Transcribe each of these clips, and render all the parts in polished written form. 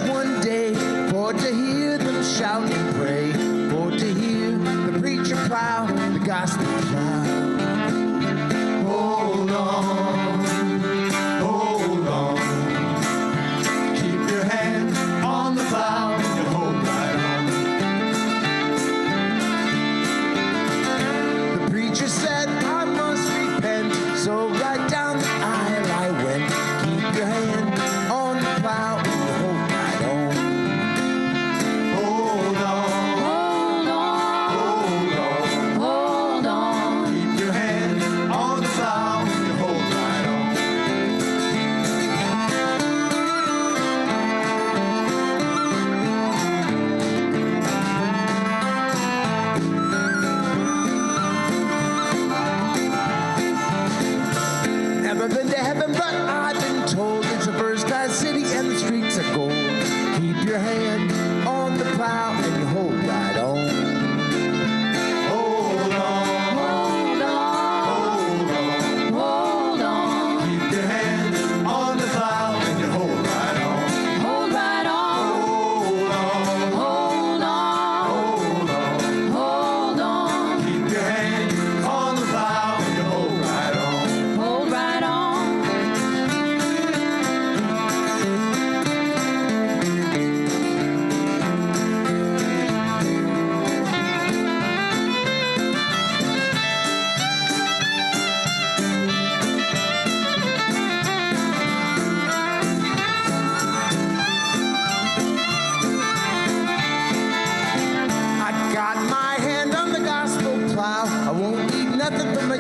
One day, for to hear them shout and pray, for to hear the preacher plow, the gospel plow. Hold on, hold on. Keep your hand on the plow and you hold right on. The preacher said, I must repent, so right down the aisle I went. Keep your hand on the plow.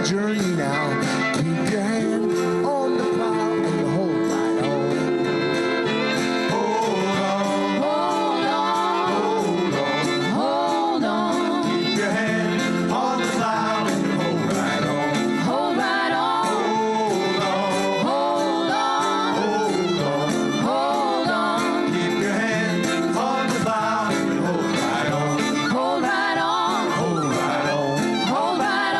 Journey now. Keep your hand on the plow and you hold right on. Hold on, hold on, hold on, hold on. Keep your hand on the plow and you hold right on. Hold right on. Hold on, hold on, hold on, hold on. Keep your hand on the plow and you hold right on. Hold right on. Hold right on. Hold right on.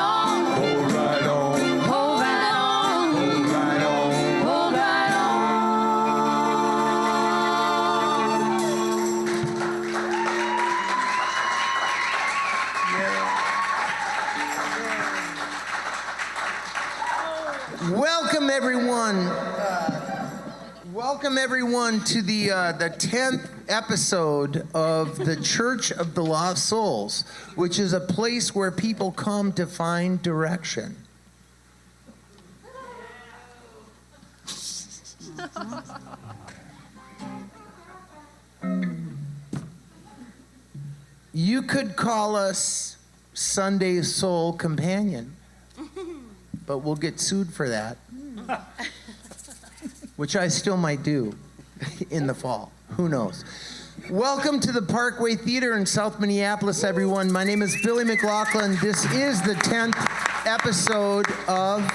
Welcome everyone to the 10th episode of the Church of the Lost Souls, which is a place where people come to find direction. You could call us Sunday Soul Companion, but we'll get sued for that. Which I still might do in the fall. Who knows? Welcome to the Parkway Theater in South Minneapolis, everyone. My name is Billy McLaughlin. This is the 10th episode of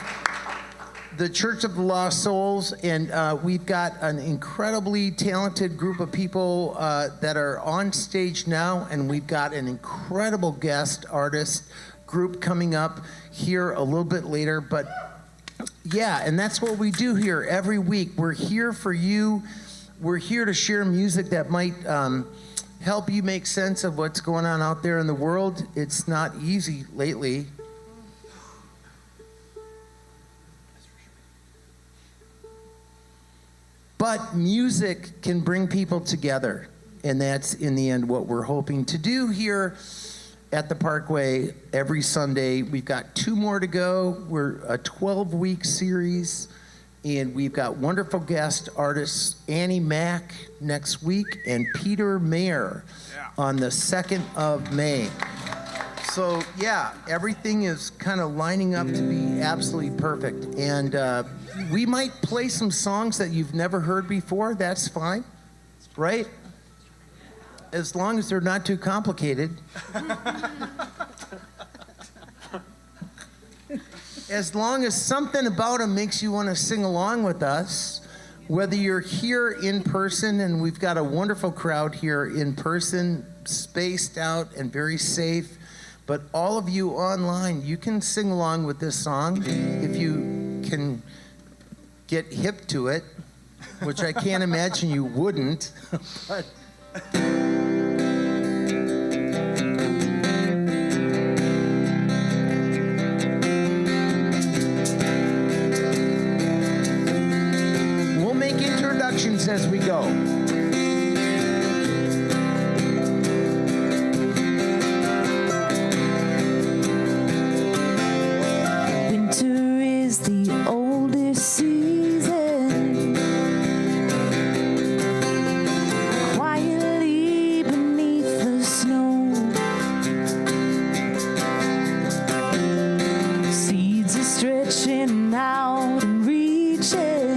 the Church of the Lost Souls, and we've got an incredibly talented group of people that are on stage now, and we've got an incredible guest artist group coming up here a little bit later, but yeah, and that's what we do here every week. We're here for you. We're here to share music that might help you make sense of what's going on out there in the world. It's not easy lately. But music can bring people together, and that's in the end what we're hoping to do here at the Parkway every Sunday. We've got 2 more to go. We're a 12-week series, and we've got wonderful guest artists Annie Mack next week and Peter Mayer on the 2nd of May. So yeah, everything is kind of lining up to be absolutely perfect. And we might play some songs that you've never heard before. That's fine, right? As long as they're not too complicated. as long as something about them makes you want to sing along with us, whether you're here in person, and we've got a wonderful crowd here in person, spaced out and very safe, but all of you online, you can sing along with this song if you can get hip to it, which I can't imagine you wouldn't. But we'll make introductions as we go. Winter is the oldest season, quietly beneath the snow. Seeds are stretching out and reaching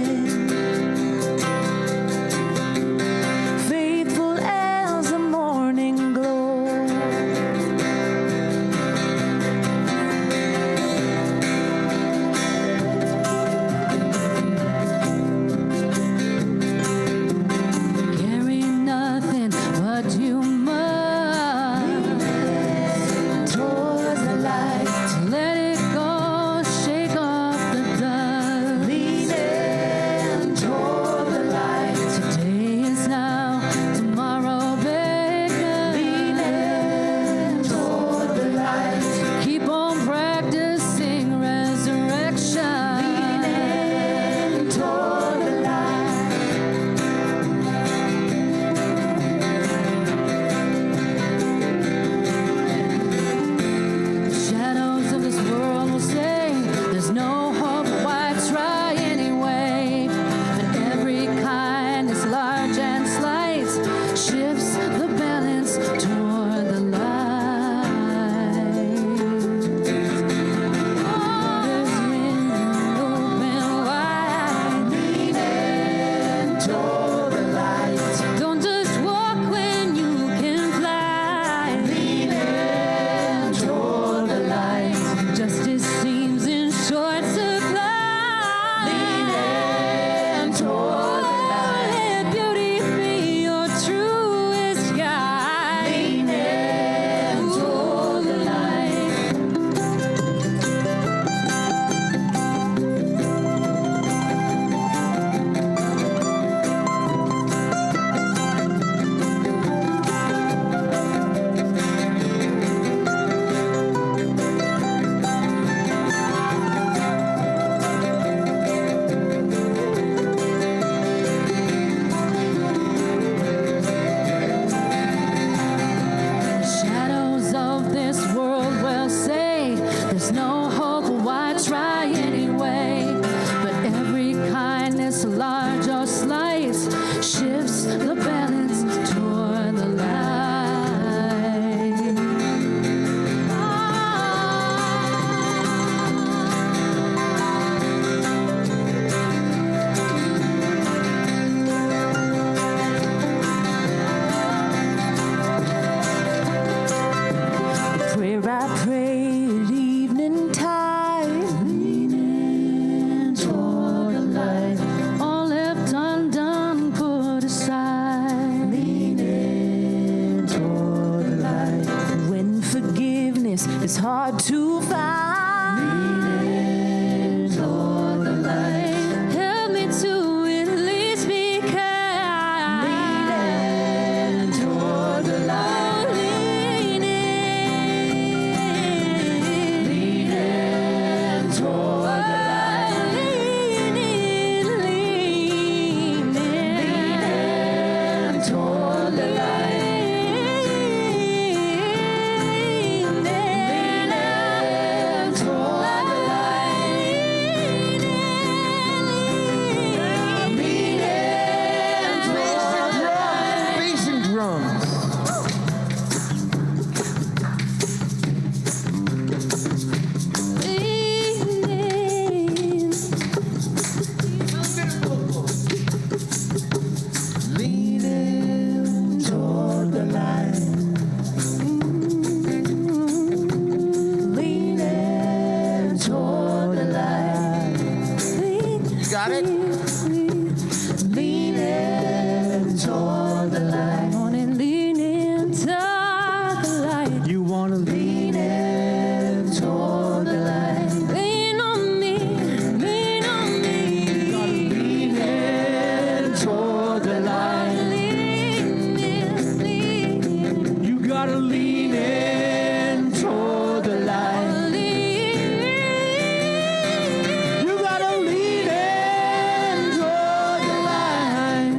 Got it? Leaning toward the light. Wanna lean into the light. You want to Lean in toward the light. Lean on me, lean on me. lean in toward the light. Lean in, lean in. You gotta lean in toward the light. Lean. You gotta lean in toward the light.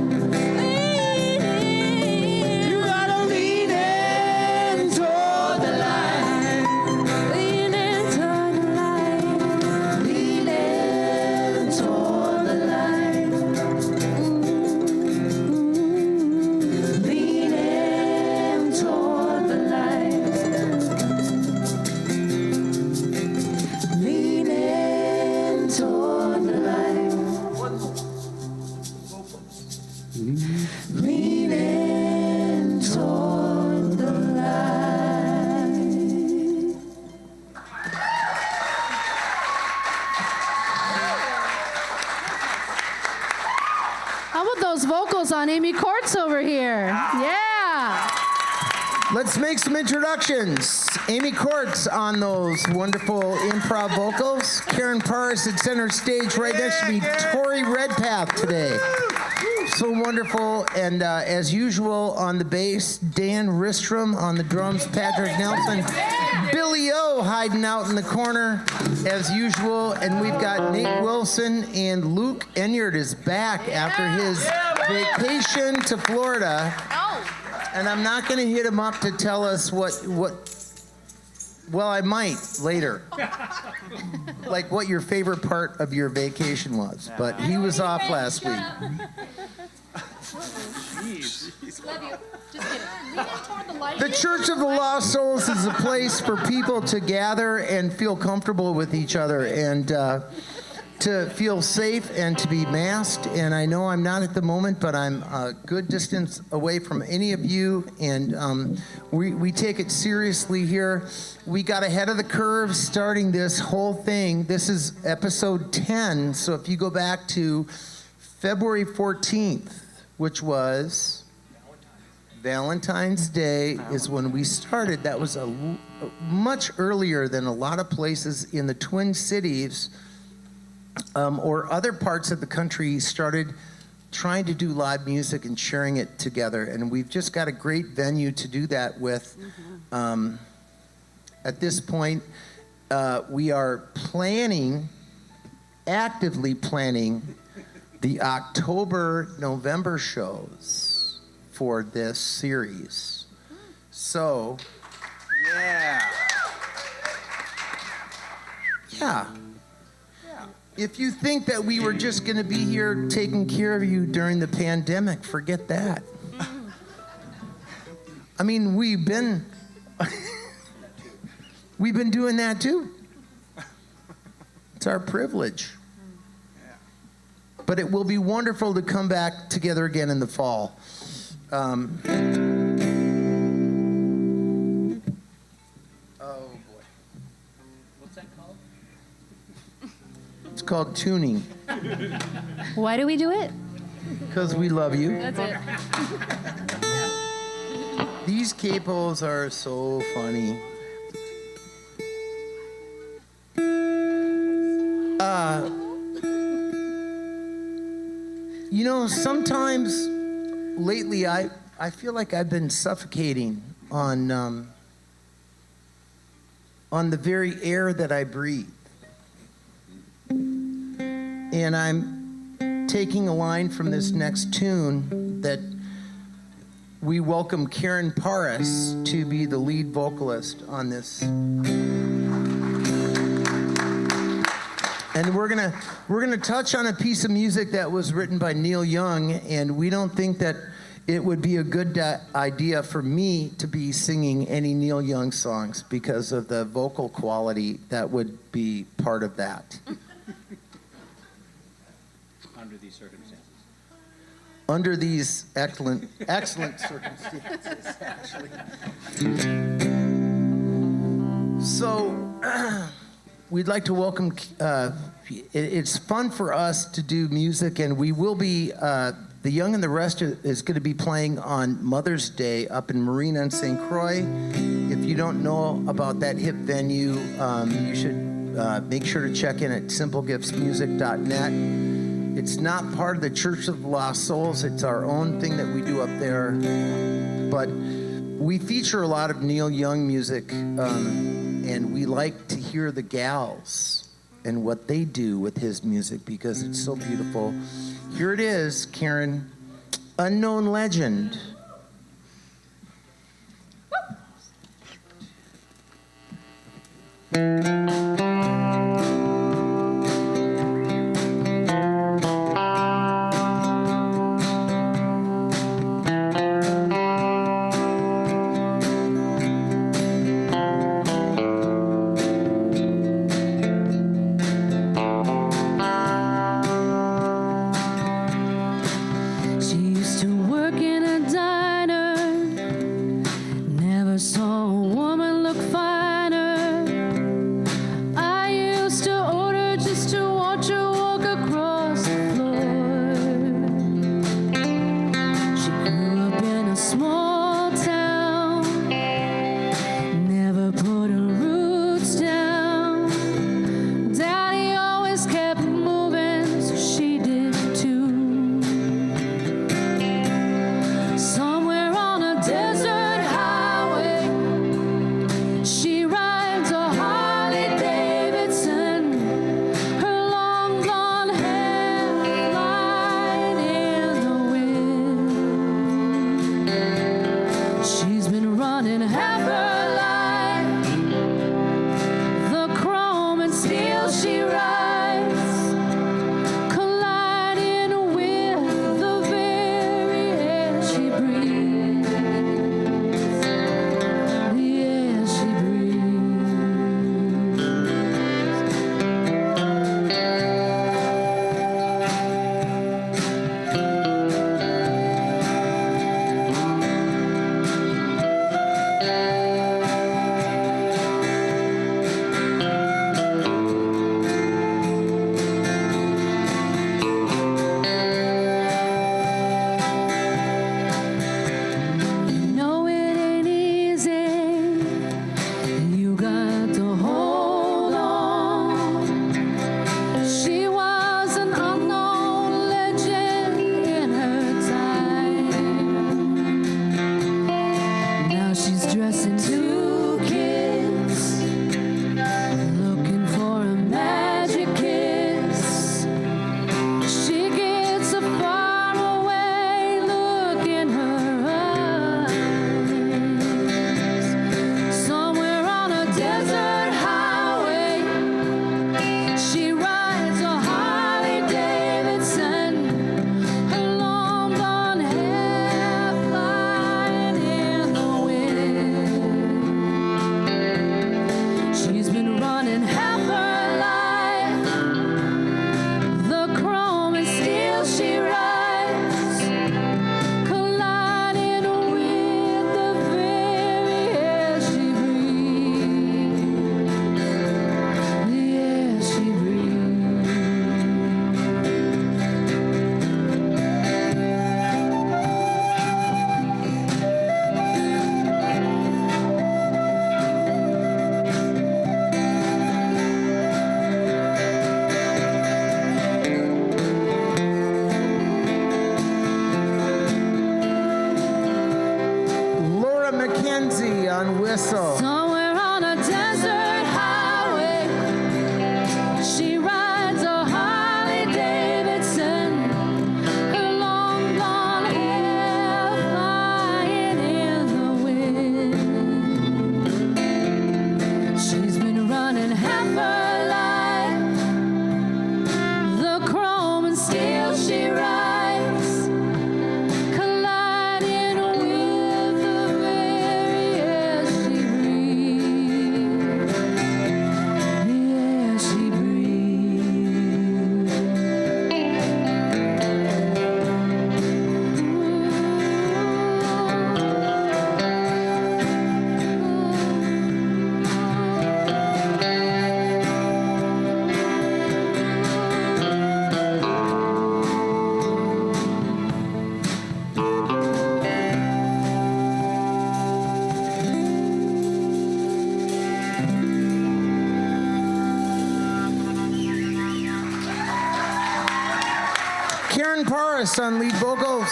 You gotta lean in toward the light. Lean into the light. Lean into the light. Lean into the light. Lean into the light. Lean into the light. How about those vocals on Amy Courts over here? Yeah. Let's make some introductions. Amy Courts on those wonderful improv vocals. Karen Paris at center stage right next to me. Tori Redpath today. So wonderful. And as usual on the bass, Dan Ristrom on the drums, Patrick Nelson. Billy O hiding out in the corner as usual. And we've got Nate Wilson, and Luke Enyard is back after his vacation to Florida. And I'm not going to hit him up to tell us what, well, I might later. Like what your favorite part of your vacation was. But he was off last week. The Church of the Lost Souls is a place for people to gather and feel comfortable with each other and to feel safe and to be masked. And I know I'm not at the moment, but I'm a good distance away from any of you. And we take it seriously here. We got ahead of the curve starting this whole thing. This is episode 10. So if you go back to February 14th, which was Valentine's Day, is when we started. That was much earlier than a lot of places in the Twin Cities or other parts of the country started trying to do live music and sharing it together. And we've just got a great venue to do that with. At this point, we are actively planning the October-November shows for this series. So, yeah. If you think that we were just going to be here taking care of you during the pandemic, forget that. I mean, we've been doing that too. It's our privilege. But it will be wonderful to come back together again in the fall. Oh boy. What's that called? It's called tuning. Why do we do it? Because we love you. That's it. These capos are so funny. You know, sometimes lately I feel like I've been suffocating on the very air that I breathe. And I'm taking a line from this next tune that we welcome Karen Paris to be the lead vocalist on this. And we're gonna touch on a piece of music that was written by Neil Young, and we don't think that it would be a good idea for me to be singing any Neil Young songs because of the vocal quality that would be part of that. Under these circumstances. Under these excellent circumstances, actually. So, we'd like to welcome it's fun for us to do music, and we will be, The Young and the Rest is going to be playing on Mother's Day up in Marina and St. Croix. If you don't know about that hip venue, you should make sure to check in at simplegiftsmusic.net. It's not part of the Church of the Lost Souls. It's our own thing that we do up there. But we feature a lot of Neil Young music, and we like to hear the gals and what they do with his music because it's so beautiful. Here it is, Karen, Unknown Legend. She used to work in a diner. Never saw a woman look finer. I used to order just to watch her walk across the floor. She grew up in a small town. Never put her roots down. Daddy always kept moving, so she did too. Somewhere on a desert highway, she rides a Harley Davidson. Her long blonde hair flying in the wind. She's been running half her life. The chrome and steel she rides, colliding with the very air she breathes. The air she breathes. You know it ain't easy. You got to hold on. She was an unknown legend in her time. Now she's dressing two kids, looking for a magic kiss. She gets so far away, look in her eyes. Somewhere on a desert highway, she rides a Harley Davidson. Her long blonde hair flying in the wind. She's been running half her life. The chrome and steel she rides, colliding with the very air she breathes. The air she breathes. Laura McKenzie on whistle. Somewhere on a desert highway, she rides a Harley Davidson. Her long blonde hair flying in the wind. She's been running half her life. The chrome and steel she rides, colliding with the very air she breathes. Karen Paris on lead vocals.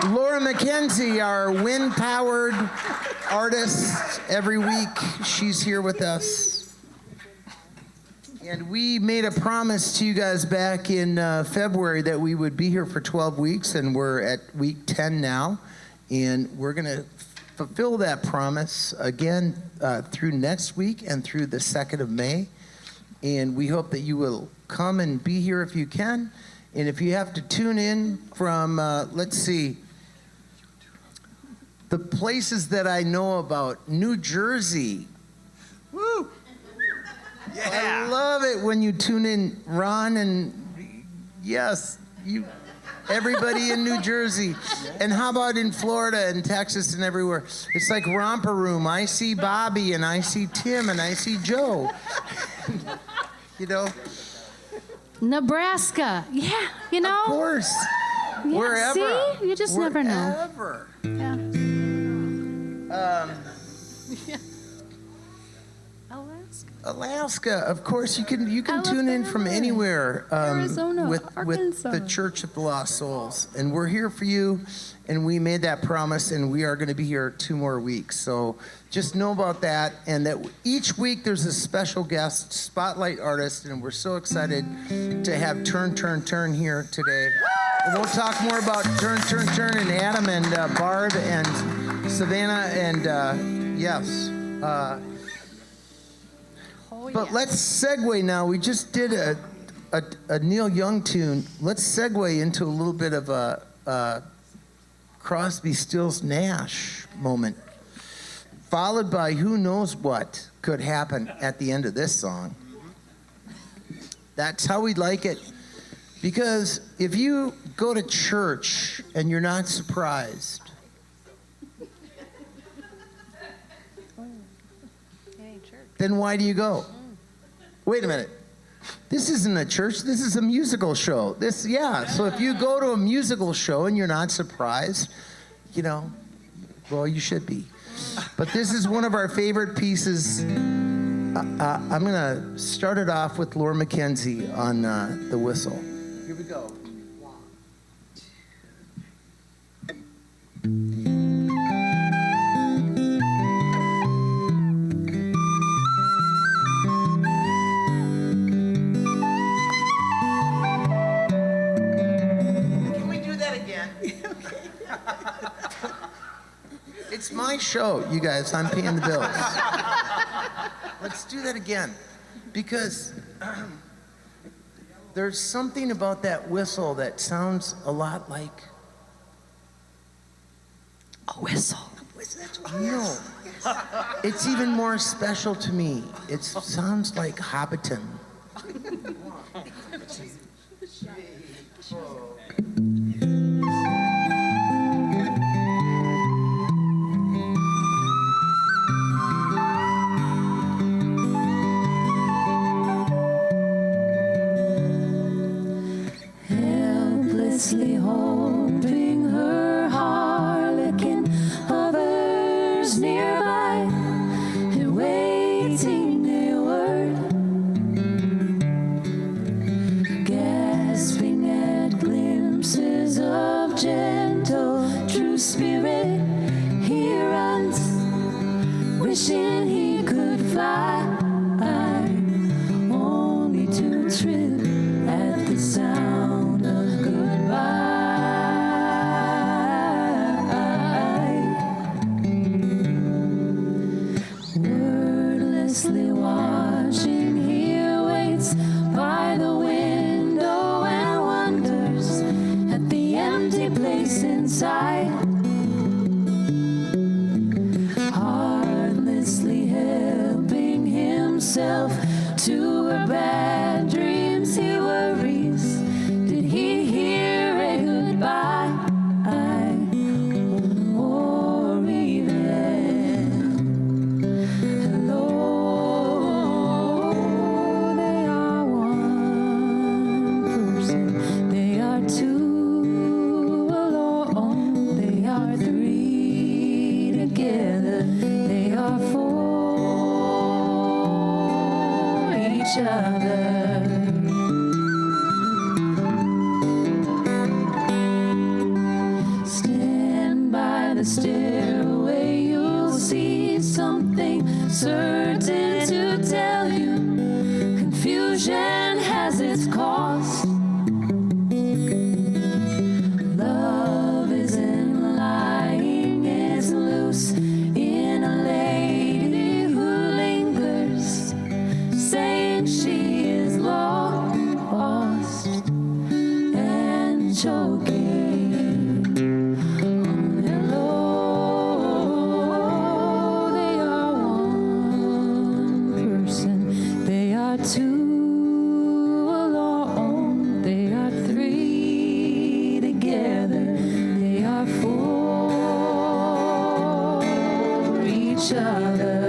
Laura McKenzie, our wind-powered artist. Every week, she's here with us. And we made a promise to you guys back in February that we would be here for 12 weeks, and we're at week 10 now. And we're going to fulfill that promise again through next week and through the 2nd of May. And we hope that you will come and be here if you can. And if you have to tune in from, let's see, the places that I know about, New Jersey. Woo! Yeah. I love it when you tune in, Ron, and yes, everybody in New Jersey. And how about in Florida and Texas and everywhere? It's like Romper Room. I see Bobby and I see Tim and I see Joe. You know? Nebraska. Yeah, you know? Of course. Yeah, Wherever. See? You just never know. Wherever. Yeah. Alaska, of course, you can tune in from anywhere Arizona, with Arkansas. the Church of the Lost Souls, and we're here for you. And we made that promise, and we are going to be here 2 more weeks. So just know about that, and that each week there's a special guest spotlight artist, and we're so excited to have Turn here today. And we'll talk more about Turn, and Adam and Barb and Savannah and yes. But let's segue now. We just did a Neil Young tune. Let's segue into a little bit of a Crosby, Stills, Nash moment, followed by who knows what could happen at the end of this song. That's how we like it. Because if you go to church and you're not surprised, then why do you go? Wait a minute. This isn't a church. This is a musical show. So if you go to a musical show and you're not surprised, well, you should be. But this is one of our favorite pieces. I'm going to start it off with Laura McKenzie on the whistle. Here we go. It's my show, you guys. I'm paying the bills. Let's do that again. Because there's something about that whistle that sounds a lot like a whistle. No. It's even more special to me. It sounds like Hobbiton. Hoping her harlequin hovers nearby, awaiting a word, gasping at glimpses of gentle true spirit. He runs, wishing he could fly, only to trip at the sound of goodbye. Wordlessly watching, he waits by the window and wonders at the empty place inside. Heartlessly helping himself to her bad dreams, he worries. Did he hear a goodbye? Or even hello? They are one person, they are two alone, they are stare away, you'll see something certain to tell you. Confusion has its cost. Love isn't lying, it's loose in a lady who lingers, saying she is lost and choking on hello. They are one person, they are two alone, they are three together, they are for each other.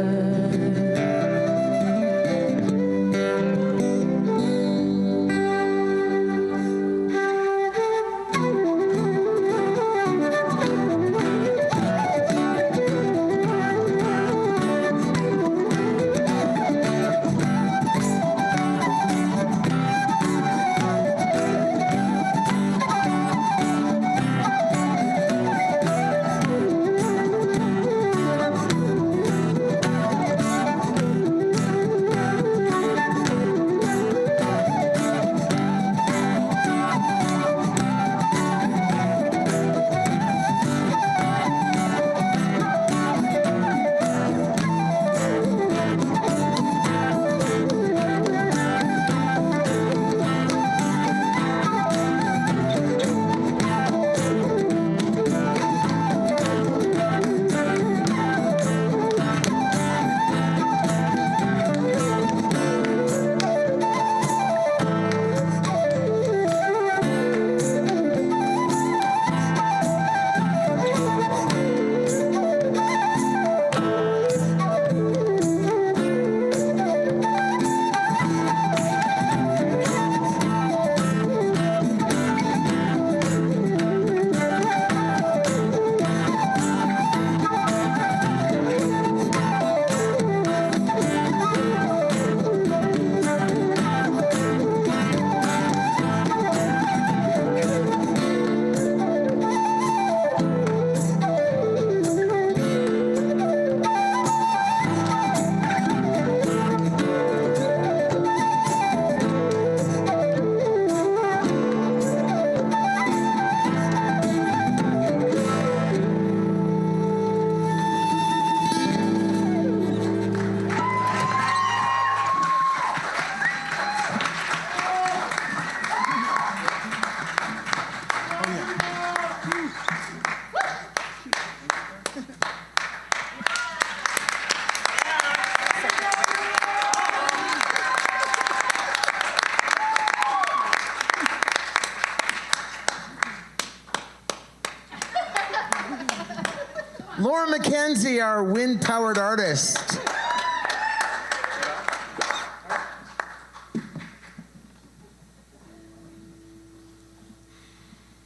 Laura McKenzie, our wind-powered artist.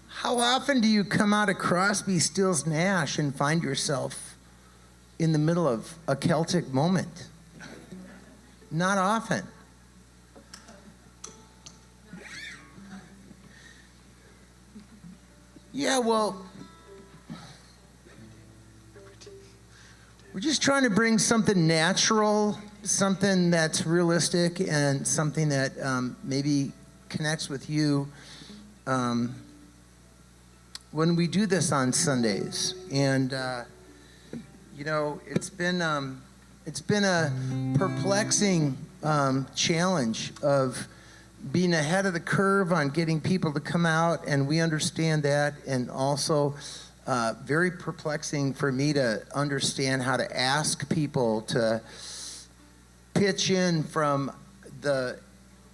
How often do you come out of Crosby, Stills, Nash and find yourself in the middle of a Celtic moment? Not often. Yeah, well, we're just trying to bring something natural, something that's realistic, and something that maybe connects with you when we do this on Sundays. And you know, it's been a perplexing challenge of being ahead of the curve on getting people to come out, and we understand that, and also very perplexing for me to understand how to ask people to pitch in from the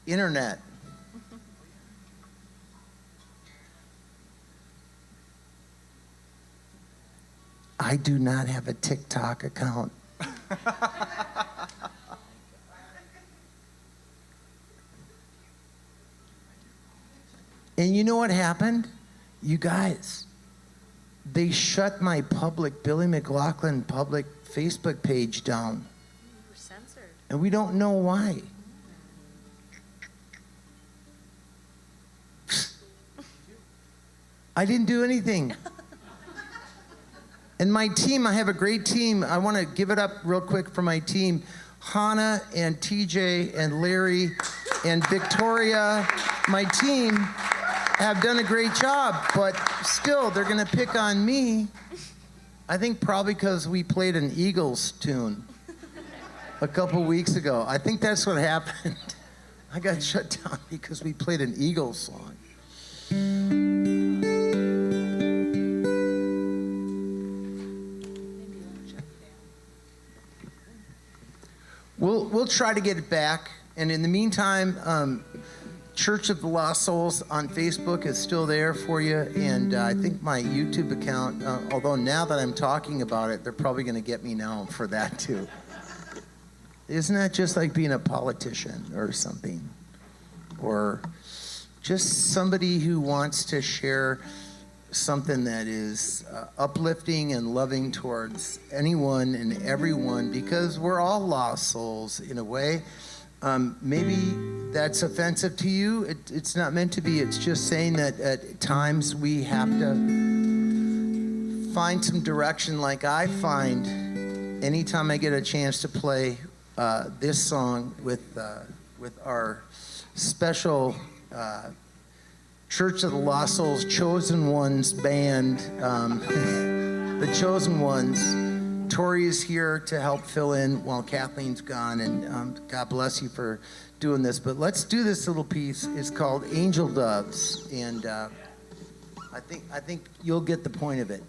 internet. I do not have a TikTok account. And you know what happened? You guys, they shut my public, Billy McLaughlin public Facebook page down. You were censored. And we don't know why. I didn't do anything. And my team, I have a great team. I want to give it up real quick for my team. Hannah and TJ and Larry and Victoria, my team, have done a great job, but still, they're going to pick on me. I think probably because we played an Eagles tune a couple weeks ago. I think that's what happened. I got shut down because we played an Eagles song. We'll try to get it back. And in the meantime, Church of the Lost Souls on Facebook is still there for you. And I think my YouTube account, although now that I'm talking about it, they're probably going to get me now for that too. Isn't that just like being a politician or something? Or just somebody who wants to share something that is uplifting and loving towards anyone and everyone, because we're all lost souls in a way. Maybe that's offensive to you. It's not meant to be. It's just saying that at times we have to find some direction, like I find anytime I get a chance to play this song with our special Church of the Lost Souls Chosen Ones band, the Chosen Ones. Tori is here to help fill in while Kathleen's gone, and God bless you for doing this. But let's do this little piece. It's called Angel Doves, and I think you'll get the point of it.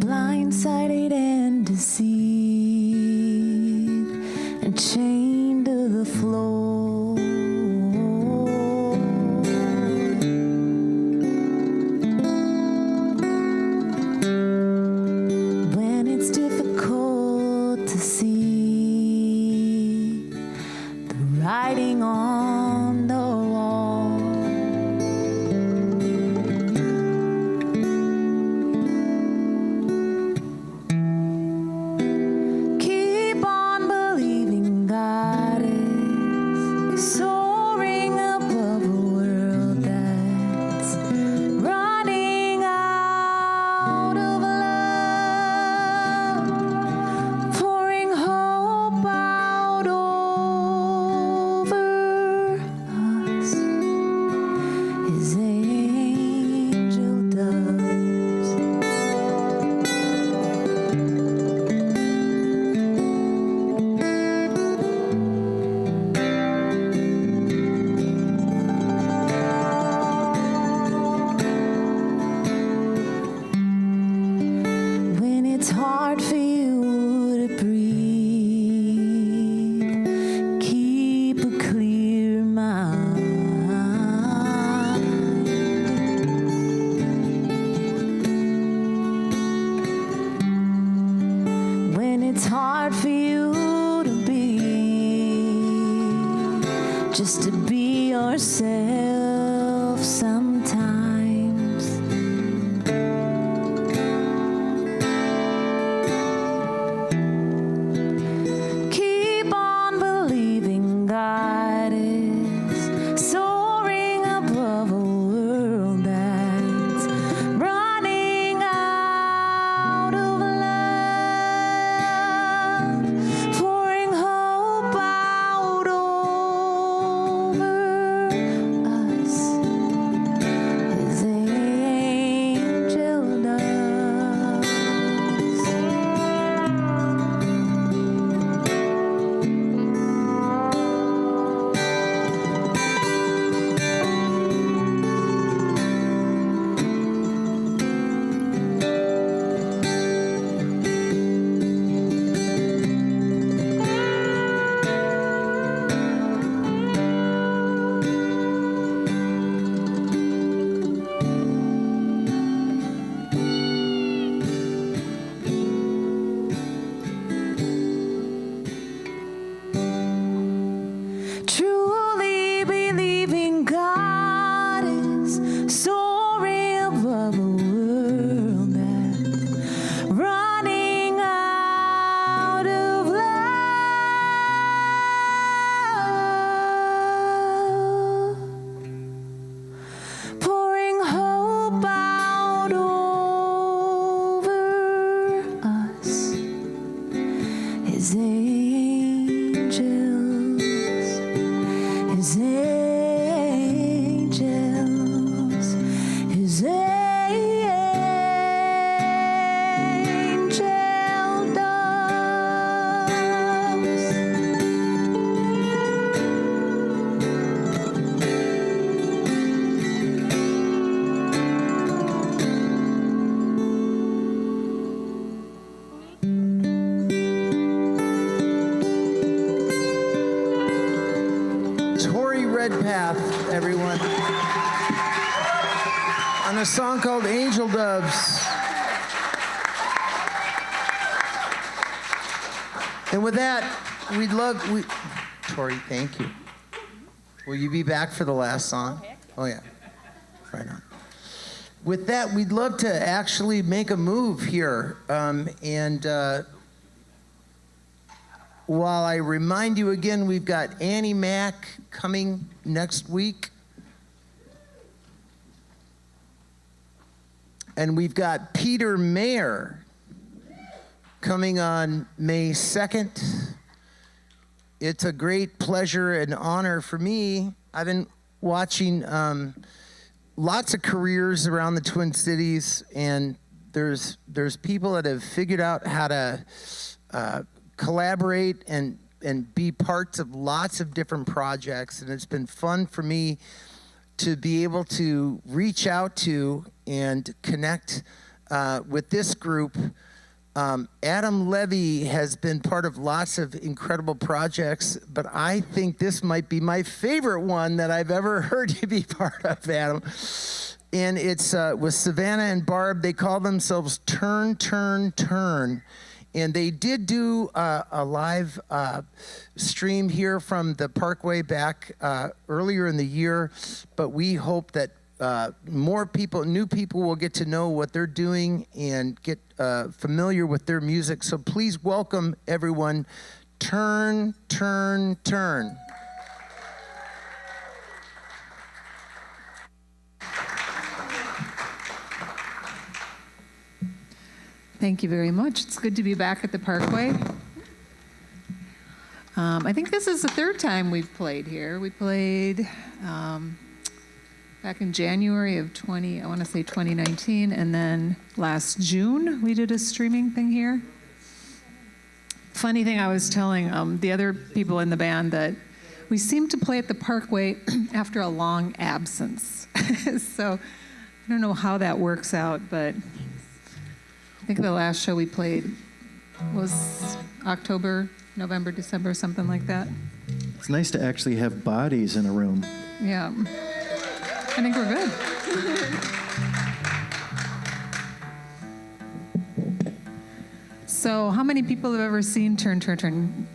Blindsided and deceived and chained to the floor. When it's difficult to see the writing on the wall. It's hard for you to breathe. Keep a clear mind. When it's hard for you to be, just to be yourself sometimes. Tori Redpath, everyone, on a song called Angel Doves. And with that, Tori, thank you. Will you be back for the last song? Oh, yeah. Right on. With that, we'd love to actually make a move here. While I remind you again, we've got Annie Mac coming next week. And we've got Peter Mayer coming on May 2nd. It's a great pleasure and honor for me. I've been watching lots of careers around the Twin Cities, and there's people that have figured out how to collaborate and be parts of lots of different projects, and it's been fun for me to be able to reach out to and connect with this group. Adam Levy has been part of lots of incredible projects, but I think this might be my favorite one that I've ever heard you be part of, Adam. And it's with Savannah and Barb. They call themselves Turn, Turn, Turn. And they did do a live stream here from the Parkway back earlier in the year, but we hope that more people, new people, will get to know what they're doing and get familiar with their music. So please welcome everyone, Turn, Turn, Turn. Thank you very much. It's good to be back at the Parkway. I think this is the third time we've played here. We played back in January of 2019, and then last June we did a streaming thing here. Funny thing, I was telling the other people in the band that we seem to play at the Parkway after a long absence. So I don't know how that works out, but I think the last show we played was October, November, December, something like that. It's nice to actually have bodies in a room. Yeah. I think we're good. So how many people have ever seen Turn, Turn, Turn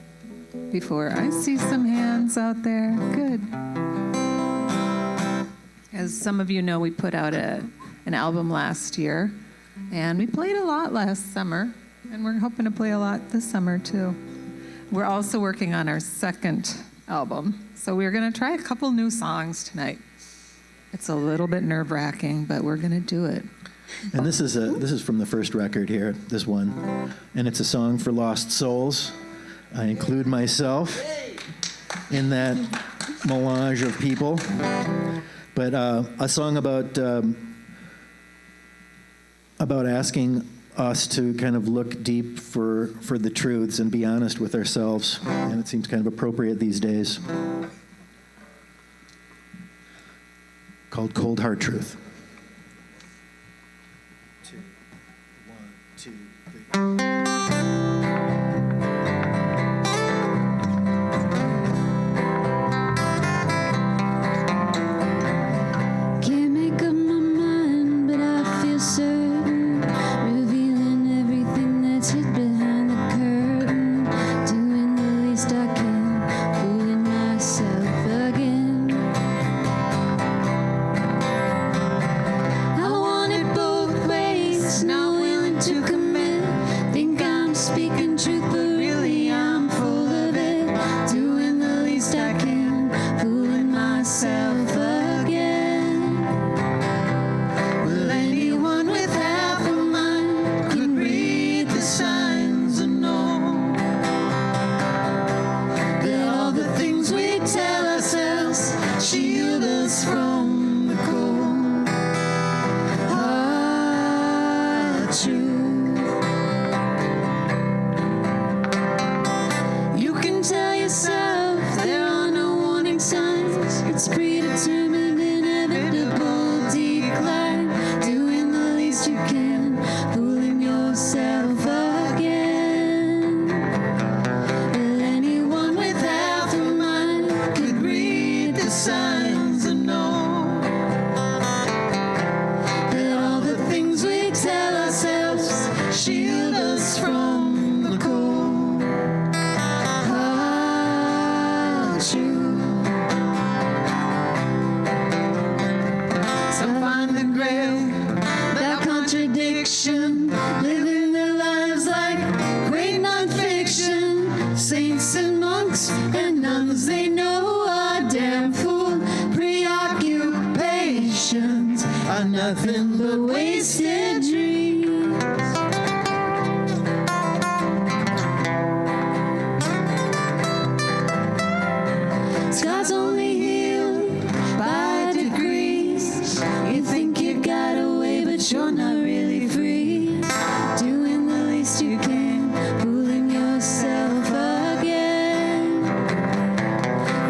before? I see some hands out there. Good. As some of you know, we put out an album last year. And we played a lot last summer, and we're hoping to play a lot this summer, too. We're also working on our second album, so we're going to try a couple new songs tonight. It's a little bit nerve-wracking, but we're going to do it. And this is from the first record here, this one. And it's a song for lost souls. I include myself in that melange of people. But a song about asking us to kind of look deep for the truths and be honest with ourselves. And it seems kind of appropriate these days. Called Cold Hard Truth. 2, 1, 2, 3. Anyone with half a mind could read signs and know that all the things we tell ourselves shield us from the cold. Are true. Some find the grail without contradiction, living their lives like great nonfiction. Saints and monks and nuns they know are damn fool. Preoccupations are nothing but wasted dreams. Scars only heal by degrees. You think you got away, but you're not really free. Doing the least you can, fooling yourself again.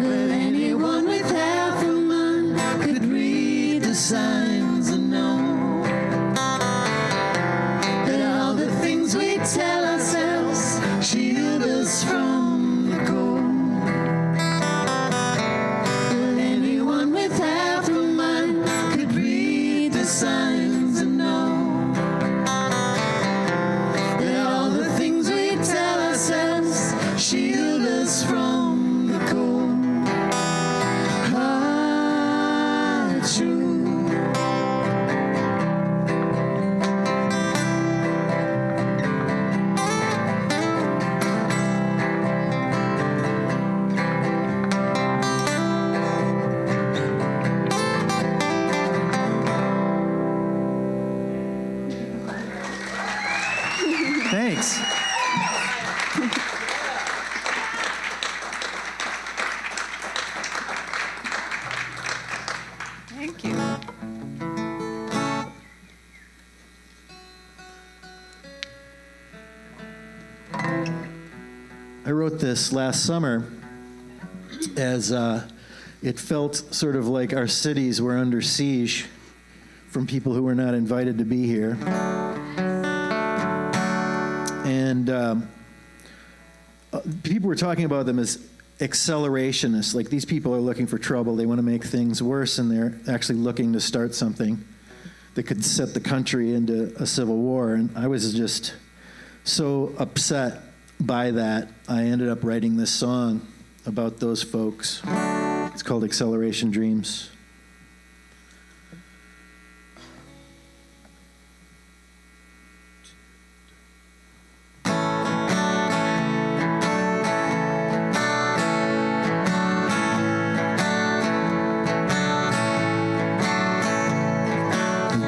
But anyone with half a mind could read the signs and know that all the things we tell ourselves shield us from the cold. But anyone with half a mind could read the signs and know that all the things we tell ourselves shield us from the cold. Are true. Thanks. Thank you. I wrote this last summer as it felt sort of like our cities were under siege from people who were not invited to be here. And people were talking about them as accelerationists, like these people are looking for trouble, they want to make things worse, and they're actually looking to start something that could set the country into a civil war. And I was just so upset by that, I ended up writing this song about those folks. It's called Acceleration Dreams.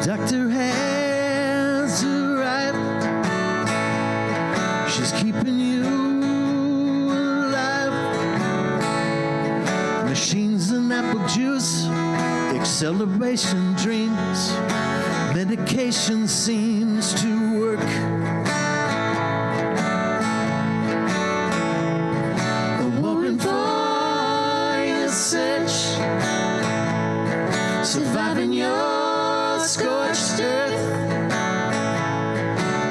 Doctor has arrived. She's keeping you alive. Machines and apple juice, acceleration dreams. Medication seems to work. A woman for your search, surviving your scorched earth.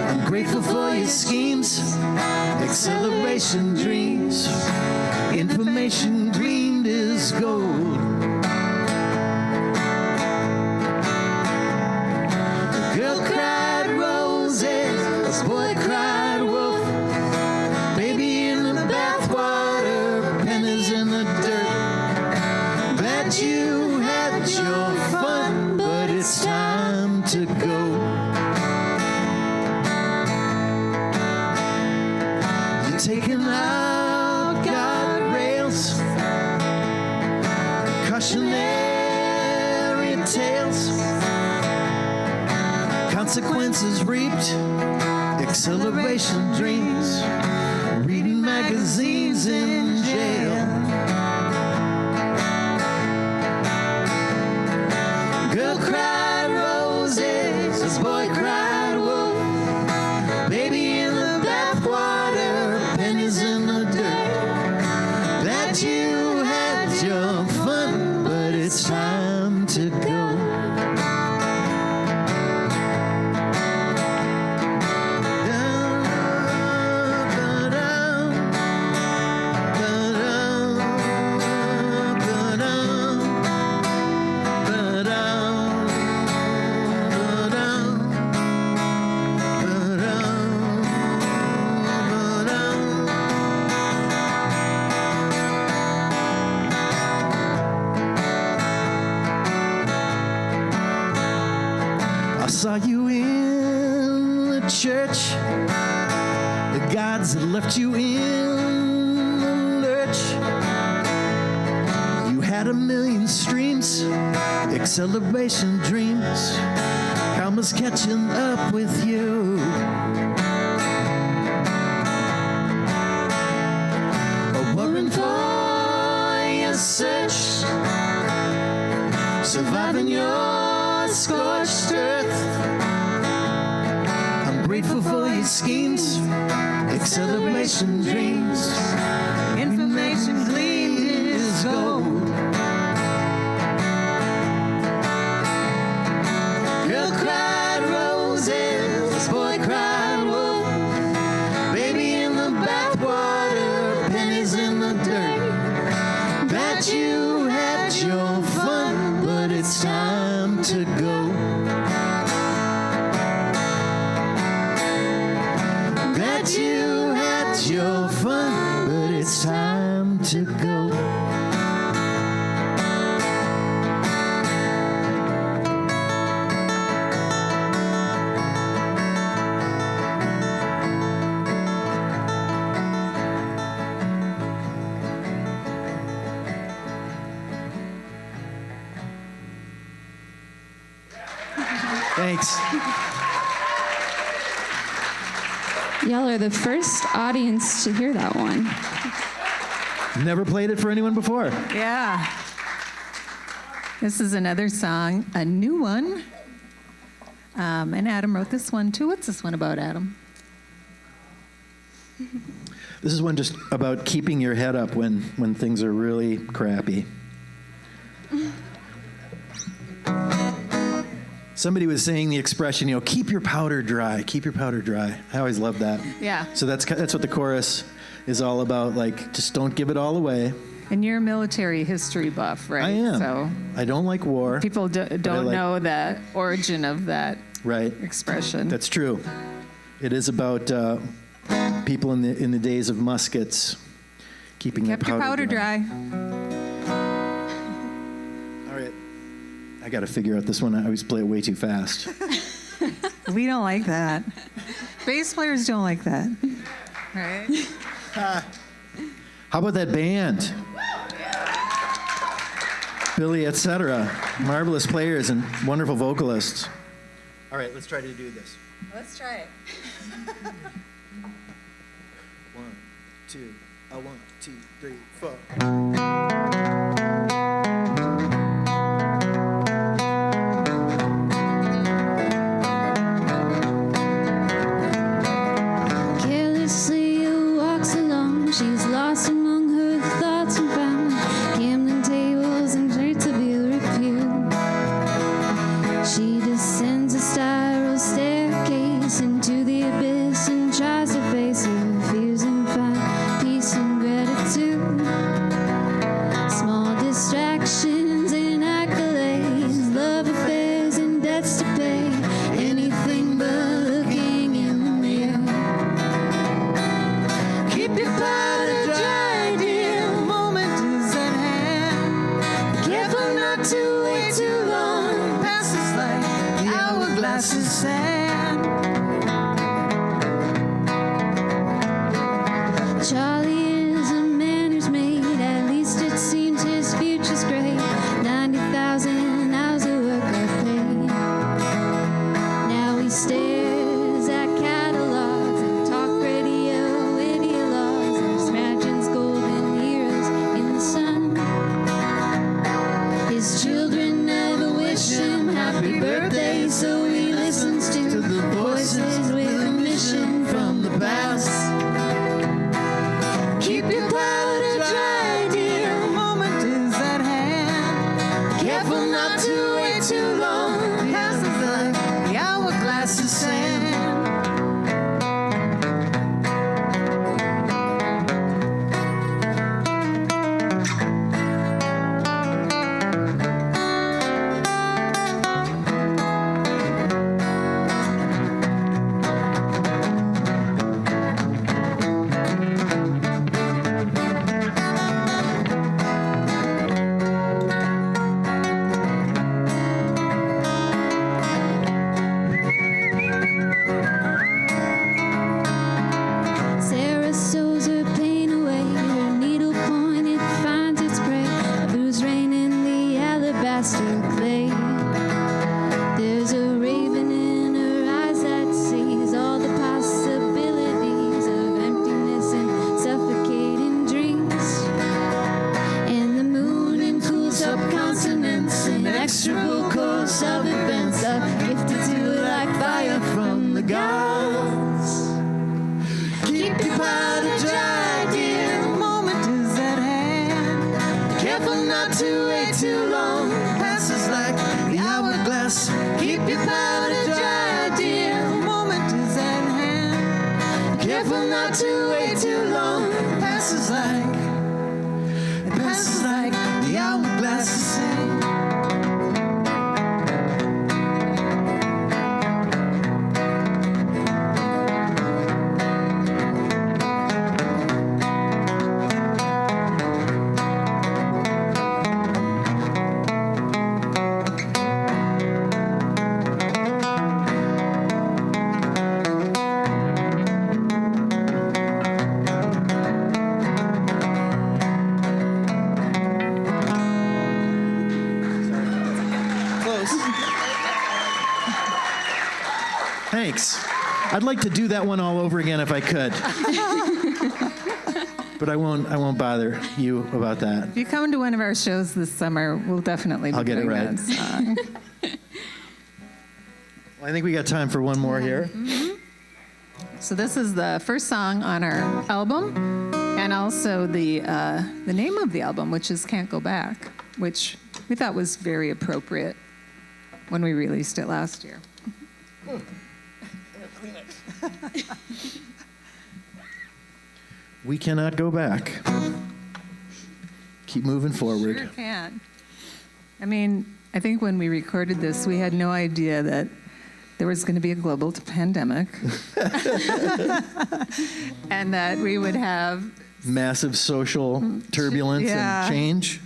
I'm grateful for your schemes, acceleration dreams. Information gleaned is gold. A girl cried roses, a boy cried wolf. Baby in the bathwater, pennies in the dirt. Glad you had your fun, but it's time to go. You're taking out guardrails, cautionary tales, consequences reaped, acceleration dreams, reading magazines in jail. Girl cried roses, this boy cried wolf. Baby in the bathwater, pennies in the dirt. That you had your fun, but it's time to go. Ba-dum, ba-dum, ba-dum. I saw you in the church. The gods had left you in the lurch. You had a million streams, acceleration dreams. Karma's catching up with you. A warrant for your search, surviving your scorched earth. I'm grateful for your schemes, acceleration dreams. Information gleaned is gold. Girl cried roses, boy cried wood. Baby in the bathwater, pennies in the dirt. Bet you had your fun, but it's time to go. Bet you had your fun, but it's time to go. Thanks. Y'all are the first audience to hear that one. Never played it for anyone before. Yeah. This is another song, a new one. And Adam wrote this one too. What's this one about, Adam? This is one just about keeping your head up when things are really crappy. Somebody was saying the expression, keep your powder dry, keep your powder dry. I always love that. Yeah. So that's what the chorus is all about, like, just don't give it all away. And you're a military history buff, right? I am. So I don't like war. people don't know the origin of that Right. expression. That's true. It is about people in the days of muskets keeping their Kept your powder dry. All right. I got to figure out this one. I always play it way too fast. We don't like that. Bass players don't like that. Right? How about that band? Billy, etc. Marvelous players and wonderful vocalists. All right, let's try to do this. Let's try it. 1, 2, 1, 2, 3, 4. Carelessly walks along, she's lost among her thoughts and found gambling tables and traits of ill repute. She descends a spiral staircase into the abyss and tries to face her fears and find peace and gratitude. Small distractions and accolades, love affairs and debts to pay, anything but looking in the mirror. Keep your powder dry, dear, the moment is at hand. Careful not to wait too long, passes like the hourglass is sand. Charlie is a man who's made, at least it seems his future's great. 90,000 hours of work are paid. Now he stares at catalogs and talk radio ideologues. There's imagines golden heroes in the sun. His children never wish him happy birthday, so he listens to the voices with a mission from the past. Keep your powder dry, dear, the moment is at hand. Careful not to wait too long, passes like the hourglass is sand. alabaster clay. There's a raven in her eyes that sees all the possibilities of emptiness and suffocating dreams. And the moon in cool subconsonants, inexorable course of events are gifted to her like fire from the gods. Keep your powder dry, dear, the moment is at hand. Careful not to wait too long, passes like the hourglass. Keep your powder dry, dear, the moment is at hand. Careful not to wait too long, passes like the hourglass. Thanks. I'd like to do that one all over again if I could. But I won't bother you about that. If you come to one of our shows this summer, we'll definitely be I'll get it doing right. that song. Well, I think we got time for one more here. So this is the first song on our album, and also the name of the album, which is Can't Go Back, which we thought was very appropriate when we released it last year. We cannot go back. Keep moving forward. Sure can. I mean, I think when we recorded this, we had no idea that there was going to be a global pandemic and that we would have... Massive social turbulence Yeah. and change.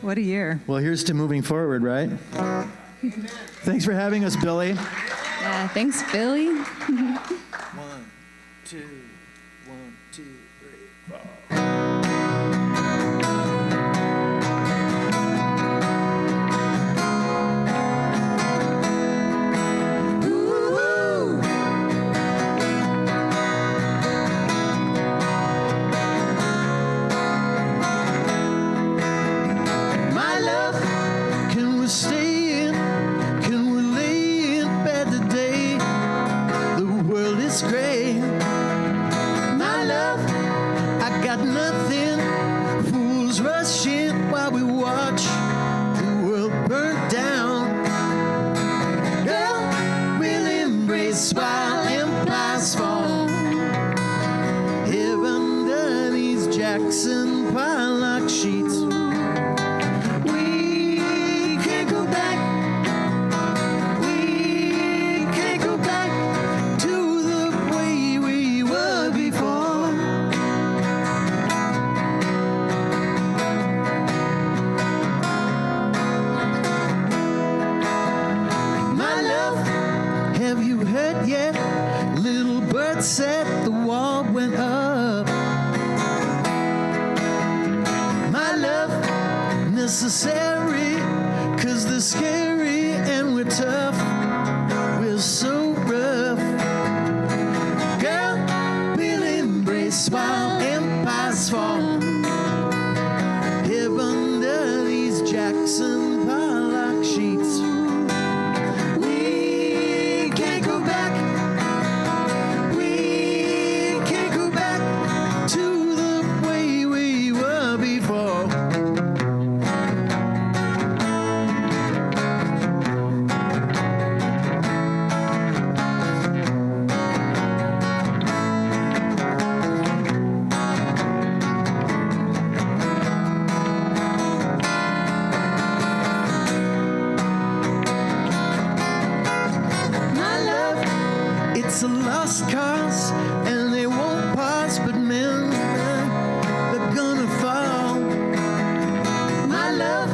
What a year. Well, here's to moving forward, right? Thanks for having us, Billy. Yeah, thanks, Billy. 1, 2, 1, 2, 3, 4. My love, can we stay in? Can we lay in bed today? The world is gray. My love, I got nothing. Fools rush in while we watch the world burn down. Girl, we'll embrace while empires fall. Here under these Jackson Pollock sheets. We can't go back. We can't go back to the way we were before. My love, have you heard yet? Little bird said the wall went up. My love, necessary, 'cause they're scary and we're tough. We're so rough. Girl, we'll embrace while empires fall. Here under these Jackson Pollock sheets. We can't go back. We can't go back to the way we were before. My love, it's a lost cause, and they won't pause, but men, they're gonna fall. My love,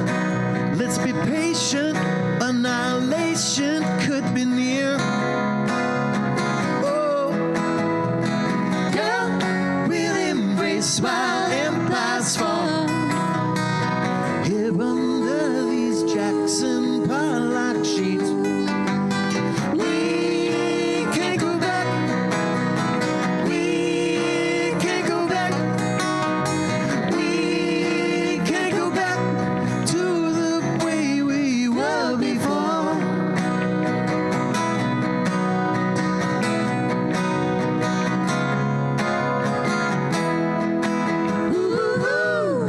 let's be patient, annihilation could be near. Oh, girl, we'll embrace while empires fall. Here under these Jackson wax and padlock sheets. We can't go back. We can't go back. We can't go back to the way we were before. Ooh. Ooh.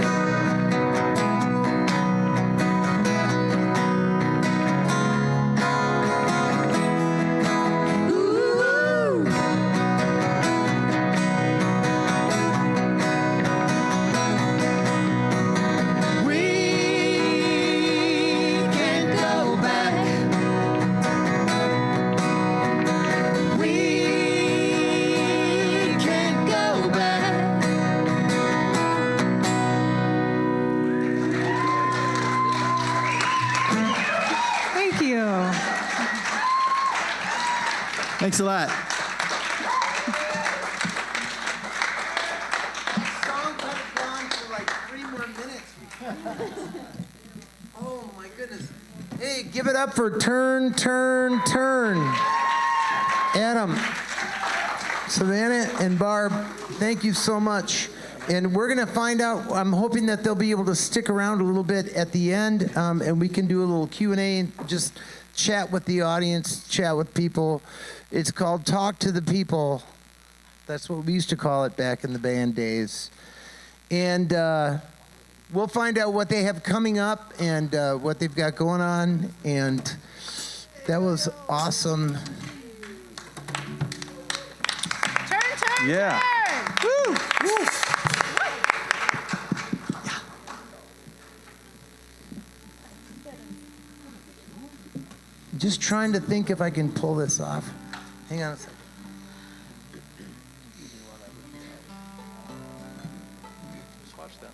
We can't go back. We can't go back. Thank you. Thanks a lot. Song could have gone for like 3 more minutes. Oh my goodness. Hey, give it up for Turn, Turn, Turn. Adam, Savannah, and Barb, thank you so much. And we're going to find out, I'm hoping that they'll be able to stick around a little bit at the end, and we can do a little Q&A and just chat with the audience, chat with people. It's called Talk to the People. That's what we used to call it back in the band days. And we'll find out what they have coming up and what they've got going on. And that was awesome. Turn, Yeah. turn. Woo! Just trying to think if I can pull this off. Hang on a second. Just watch them.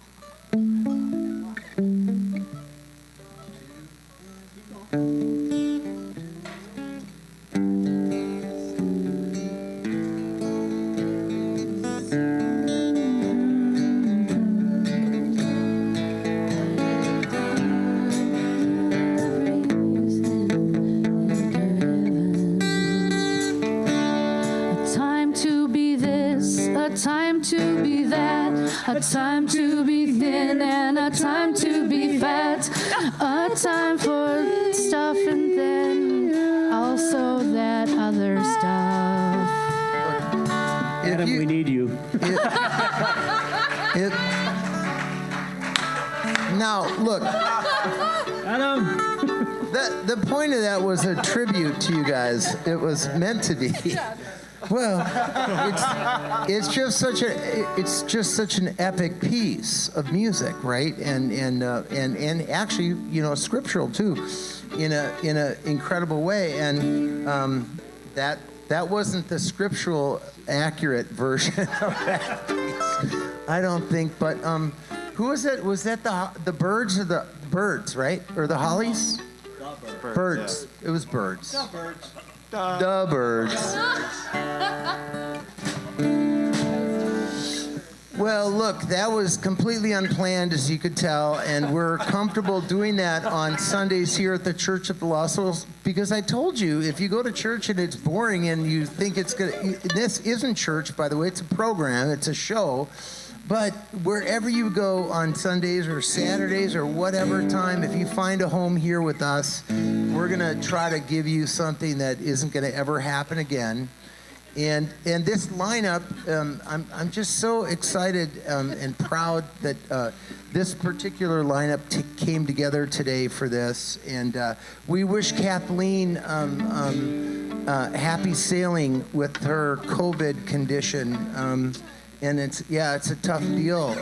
A time to be this, a time to be that, a time to be thin and a time to be fat, a time for stuff and then also that other stuff. If Adam, we need you. Now, look, Adam! the point of that was a tribute to you guys. It was meant to be. Well, it's just such an epic piece of music, right? And actually, you know, scriptural too, in a incredible way. And that wasn't the scriptural accurate version of that piece, I don't think. But who was it? Was that the Birds or the Birds, right? Or the Hollies? Birds. It was Birds. The Birds. Well, look, that was completely unplanned, as you could tell, and we're comfortable doing that on Sundays here at the Church of the Lost Souls, because I told you, if you go to church and it's boring and you think it's gonna, this isn't church, by the way, it's a program, it's a show, but wherever you go on Sundays or Saturdays or whatever time, if you find a home here with us, we're gonna try to give you something that isn't gonna ever happen again. And this lineup, I'm just so excited and proud that this particular lineup came together today for this. And we wish Kathleen happy sailing with her COVID condition. And it's a tough deal.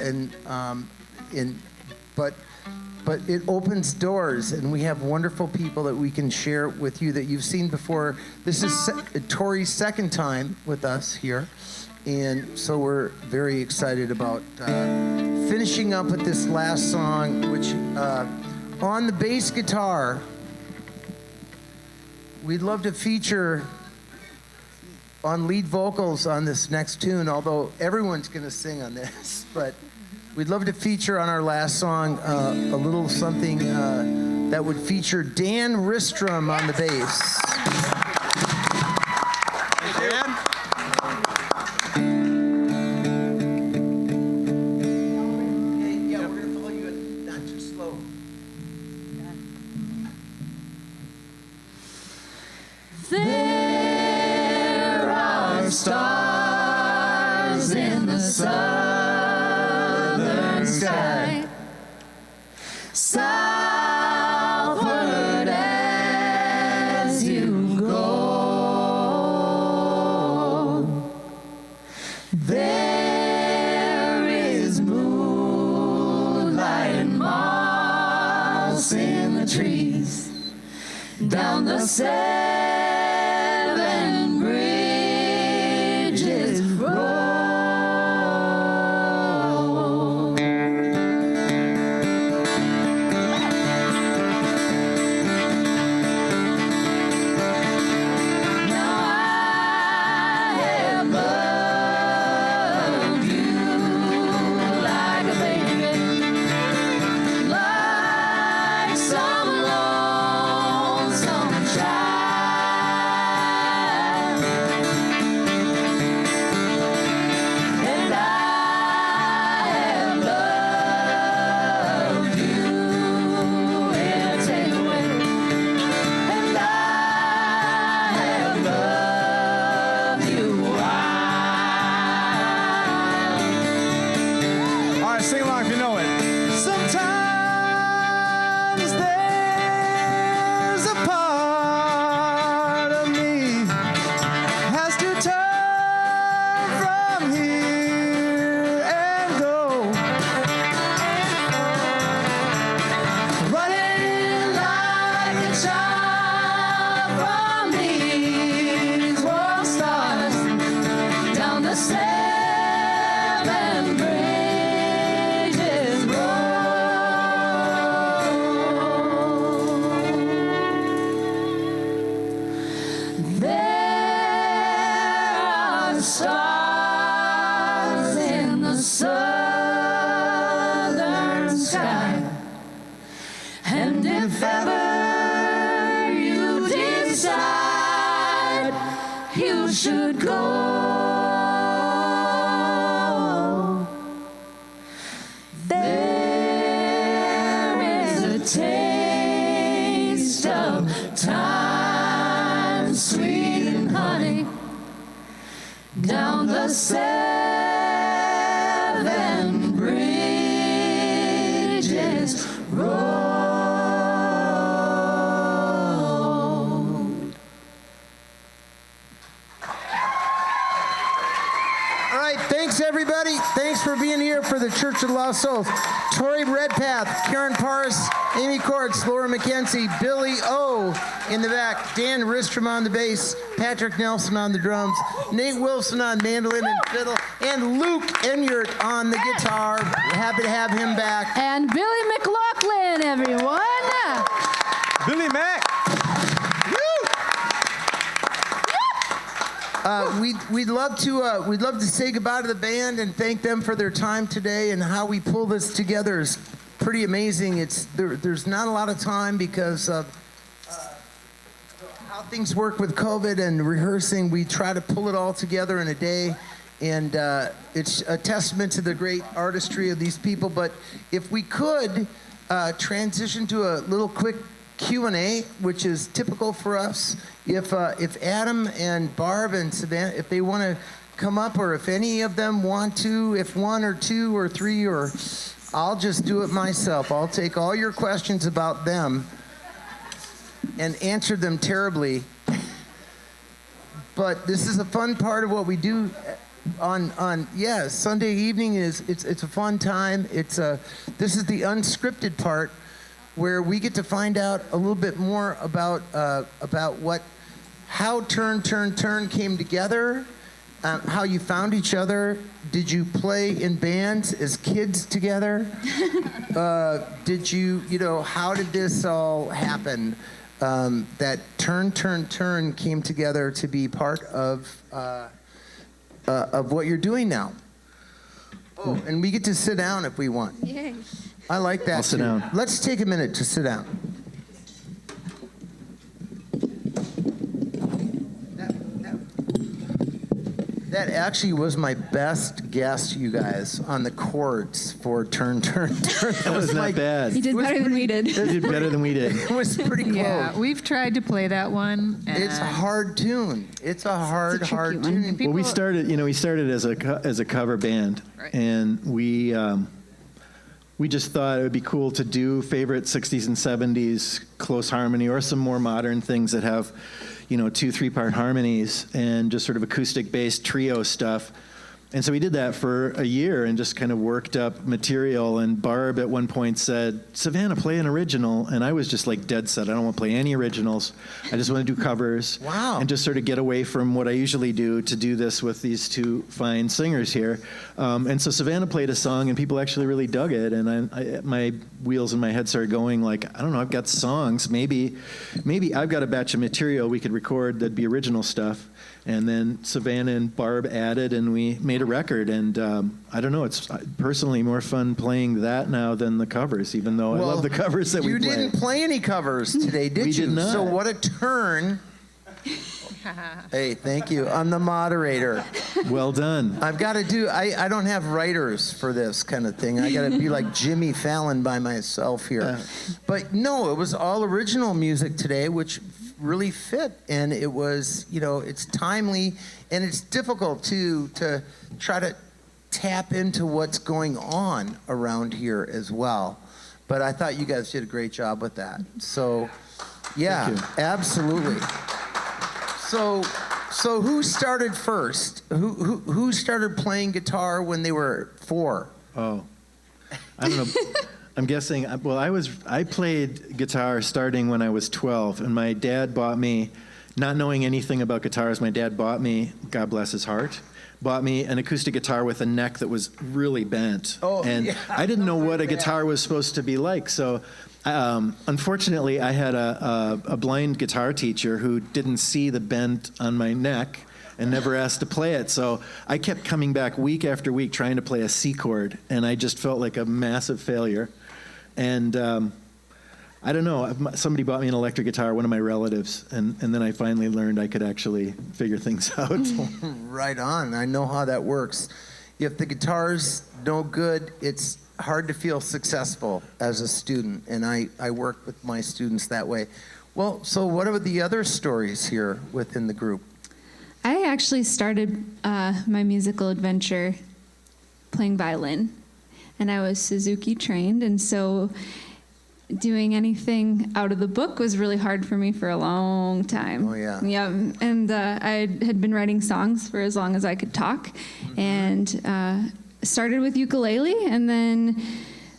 But it opens doors, and we have wonderful people that we can share with you that you've seen before. This is Tori's second time with us here, and so we're very excited about finishing up with this last song, which on the bass guitar, we'd love to feature on lead vocals on this next tune, although everyone's going to sing on this, but we'd love to feature on our last song a little something that would feature Dan Ristrom on the bass. There are stars in the southern sky, southward as you go. There is moonlight and moss in the trees down the seven bridges road. Now I have loved you like a baby, like some lonesome child, and I have loved you in a takeaway, and I have loved you wild. All right, sing along if you know it. Sometimes there's a part of me has to turn from here and go, Running like a child from these world stars down the seven bridges road. There are stars in the southern sky, and if ever you decide you should go, there is a taste of time, sweet and honey, down the seven bridges road. All right, thanks everybody. Thanks for being here for the Church of the Lost Souls. Tori Redpath, Karen Paris, Amy Courts, Laura McKenzie, Billy O in the back, Dan Ristrom on the bass, Patrick Nelson on the drums, Nate Wilson on mandolin and fiddle, and Luke Enyart on the guitar. Happy to have him back. And Billy McLaughlin, everyone. Billy Mack. We'd love to say goodbye to the band and thank them for their time today, and how we pull this together is pretty amazing. There's not a lot of time because of how things work with COVID and rehearsing. We try to pull it all together in a day, and it's a testament to the great artistry of these people. But if we could transition to a little quick Q&A, which is typical for us. If Adam and Barb and Savannah, if they want to come up, or if any of them want to, if one or two or three, or I'll just do it myself. I'll take all your questions about them and answer them terribly. But this is a fun part of what we do on Sunday evening. It's a fun time. This is the unscripted part, where we get to find out a little bit more about how Turn came together, how you found each other. Did you play in bands as kids together? Did you how did this all happen? That Turn came together to be part of what you're doing now. Oh, and we get to sit down if we want. Yay. I like that. I'll sit too. down. Let's take a minute to sit down. That actually was my best guess, you guys, on the chords for Turn, Turn, Turn. That wasn't that bad. He did was better than we did. You did better than we did. It was pretty close. Yeah, we've tried to play that one. And It's a hard tune. It's a hard tricky one. tune. Well, we started as a cover band, Right. and we just thought it would be cool to do favorite 60s and 70s close harmony or some more modern things that have, 2-3 part harmonies and just sort of acoustic based trio stuff. And so we did that for a year and just kind of worked up material. And Barb at one point said, Savannah, play an original. And I was just like dead set. I don't want to play any originals. I just want to do covers. Wow. And just sort of get away from what I usually do to do this with these two fine singers here. And so Savannah played a song and people actually really dug it. And my wheels in my head started going like, I don't know, I've got songs. Maybe I've got a batch of material we could record that'd be original stuff. And then Savannah and Barb added, and we made a record. And I don't know, it's personally more fun playing that now than the covers, even though I love the covers that we play. You didn't play any covers today, did We you? did not. So what a turn. Hey, thank you. I'm the moderator. Well done. I've got to do, I don't have writers for this kind of thing. I got to be like Jimmy Fallon by myself here. But no, it was all original music today, which really fit. And it was, it's timely and it's difficult to try to tap into what's going on around here as well. But I thought you guys did a great job with that. So, yeah, Thank you. absolutely. So who started first? Who started playing guitar when they were 4? Oh, I don't know. I'm guessing, well, I played guitar starting when I was 12, and my dad bought me, not knowing anything about guitars, my dad bought me, God bless his heart, bought me an acoustic guitar with a neck that was really bent. Oh, and yeah. I didn't know what a guitar was supposed to be like, so unfortunately I had a blind guitar teacher who didn't see the bend on my neck and never asked to play it. So I kept coming back week after week trying to play a C chord, and I just felt like a massive failure. And I don't know, somebody bought me an electric guitar, one of my relatives, and then I finally learned I could actually figure things out. Right on. I know how that works. If the guitar's no good, it's hard to feel successful as a student, and I work with my students that way. Well, so what are the other stories here within the group? I actually started my musical adventure playing violin, and I was Suzuki trained, and so doing anything out of the book was really hard for me for a long time. Oh, yeah. Yeah, and I had been writing songs for as long as I could talk, and started with ukulele, and then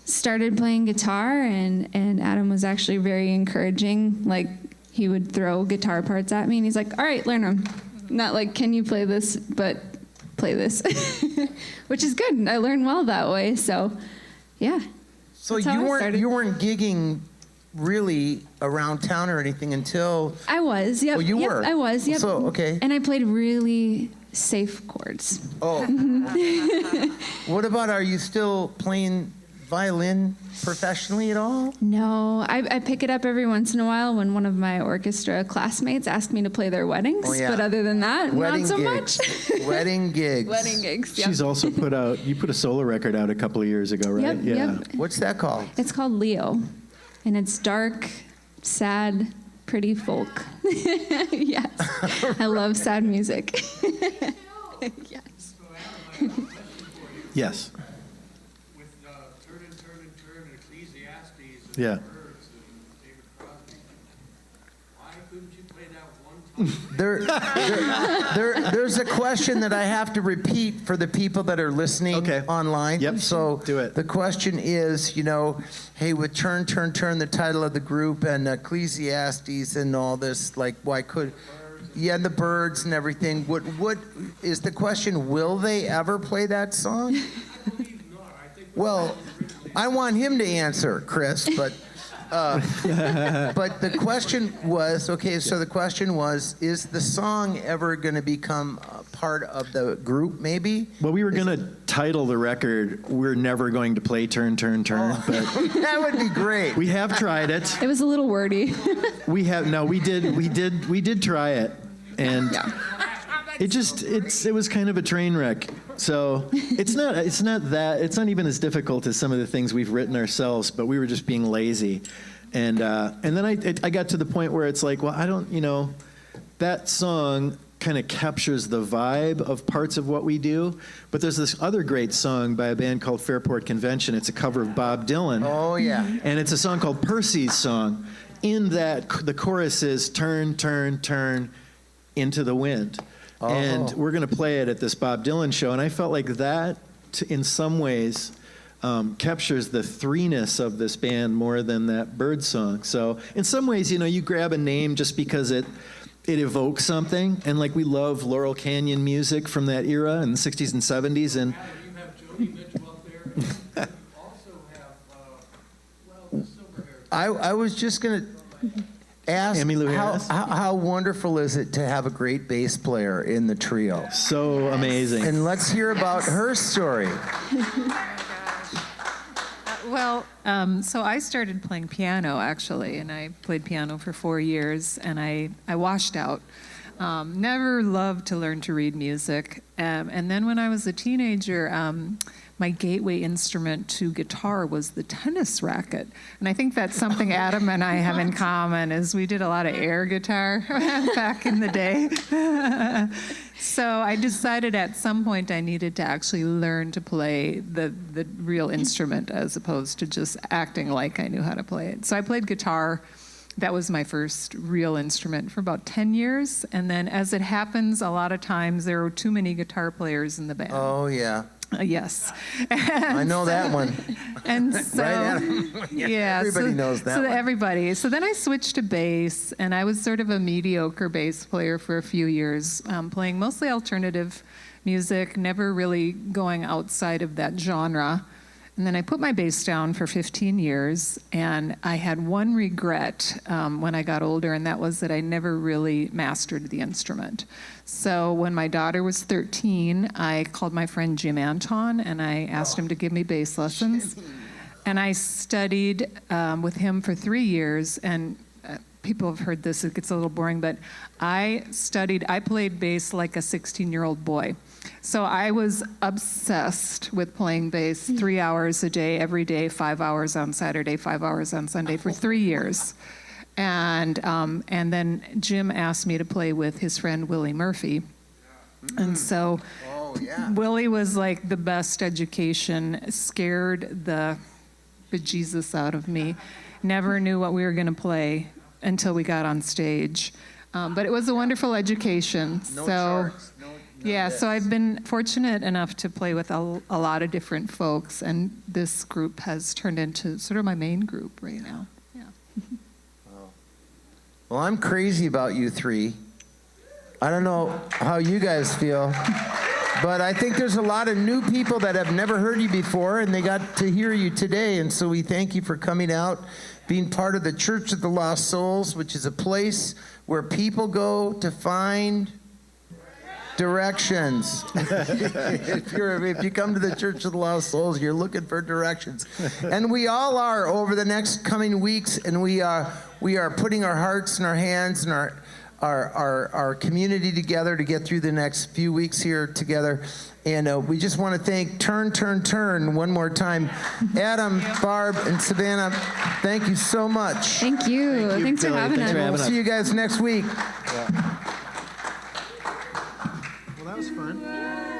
started playing guitar, and Adam was actually very encouraging. Like, he would throw guitar parts at me, and he's like, all right, learn them. Not like, can you play this, but play this, which is good. I learned well that way, so yeah. So That's how I started. you weren't gigging really around town or anything until... I was, yep. Oh, you yep, were? I was, yep. So, okay. And I played really safe chords. Oh. What about, are you still playing violin professionally at all? No, I pick it up every once in a while when one of my orchestra classmates ask me to play their weddings. Oh, yeah. But other than that, Wedding not so gigs. much. Wedding gigs. Wedding gigs, yep. She's also you put a solo record out a couple of years ago, right? Yep. What's that called? It's called Leo, and it's dark, sad, pretty folk. Yes, I love sad music. Yes. Yes. With Turn and Ecclesiastes and Yeah. Birds and David Crosby. Why couldn't you play that one time? There's a question that I have to repeat for the people that are listening Okay. online. Yep. So Do it. The question is, hey, with Turn, the title of the group, and Ecclesiastes and all this, like, why could... Yeah, and the Birds and everything. What is the question? Will they ever play that song? Well, I want him to answer, Chris, but but the question was, okay, so the question was, is the song ever going to become a part of the group, maybe? Well, we were going to title the record, We're Never Going to Play Turn, but That would be great. we have tried it. It was a little wordy. We did try it. And it was kind of a train wreck. So it's not even as difficult as some of the things we've written ourselves, but we were just being lazy. And then I got to the point where it's like, well, I don't, that song kind of captures the vibe of parts of what we do. But there's this other great song by a band called Fairport Convention. It's a cover of Bob Dylan. Oh, yeah. And it's a song called Percy's Song. In that, the chorus is turn, turn, turn into the wind. Oh. And we're going to play it at this Bob Dylan show. And I felt like that, in some ways, captures the threeness of this band more than that Bird song. So in some ways, you grab a name just because it evokes something. And like we love Laurel Canyon music from that era in the 60s and 70s. And Now you have Jody Mitchell up there, and you also have, the silver hair. I was just going to ask, Emmylou Harris? how wonderful is it to have a great bass player in the trio? so amazing. And let's hear about her story. So I started playing piano, actually, and I played piano for 4 years, and I washed out. Never loved to learn to read music. And then when I was a teenager, my gateway instrument to guitar was the tennis racket. And I think that's something Adam and I have in common, is we did a lot of air guitar back in the day. So I decided at some point I needed to actually learn to play the real instrument as opposed to just acting like I knew how to play it. So I played guitar. That was my first real instrument for about 10 years. And then as it happens, a lot of times there were too many guitar players in the band. Oh, yeah. Yes. I know that one. And so, Right, Adam? yeah, Everybody knows that one. Everybody. So then I switched to bass, and I was sort of a mediocre bass player for a few years, playing mostly alternative music, never really going outside of that genre. And then I put my bass down for 15 years, and I had one regret when I got older, and that was that I never really mastered the instrument. So when my daughter was 13, I called my friend Jim Anton, and I asked him to give me bass lessons. And I studied with him for 3 years, and people have heard this, it gets a little boring, but I played bass like a 16-year-old boy. So I was obsessed with playing bass 3 hours a day, every day, 5 hours on Saturday, 5 hours on Sunday for 3 years. And then Jim asked me to play with his friend Willie Murphy. And so Willie was like the best education, scared the bejesus out of me. Never knew what we were going to play until we got on stage. But it was a wonderful education. So I've been fortunate enough to play with a lot of different folks, and this group has turned into sort of my main group right now. Yeah. Well, I'm crazy about you three. I don't know how you guys feel, but I think there's a lot of new people that have never heard you before, and they got to hear you today, and so we thank you for coming out, being part of the Church of the Lost Souls, which is a place where people go to find directions. If you come to the Church of the Lost Souls, you're looking for directions. And we all are over the next coming weeks, and we are putting our hearts and our hands and our community together to get through the next few weeks here together. And we just want to thank Turn, Turn, Turn one more time. Adam, Barb, and Savannah, thank you so much. Thank you. Thanks for Billy. having Thanks us. for having We'll see you guys next week. Well, that was fun.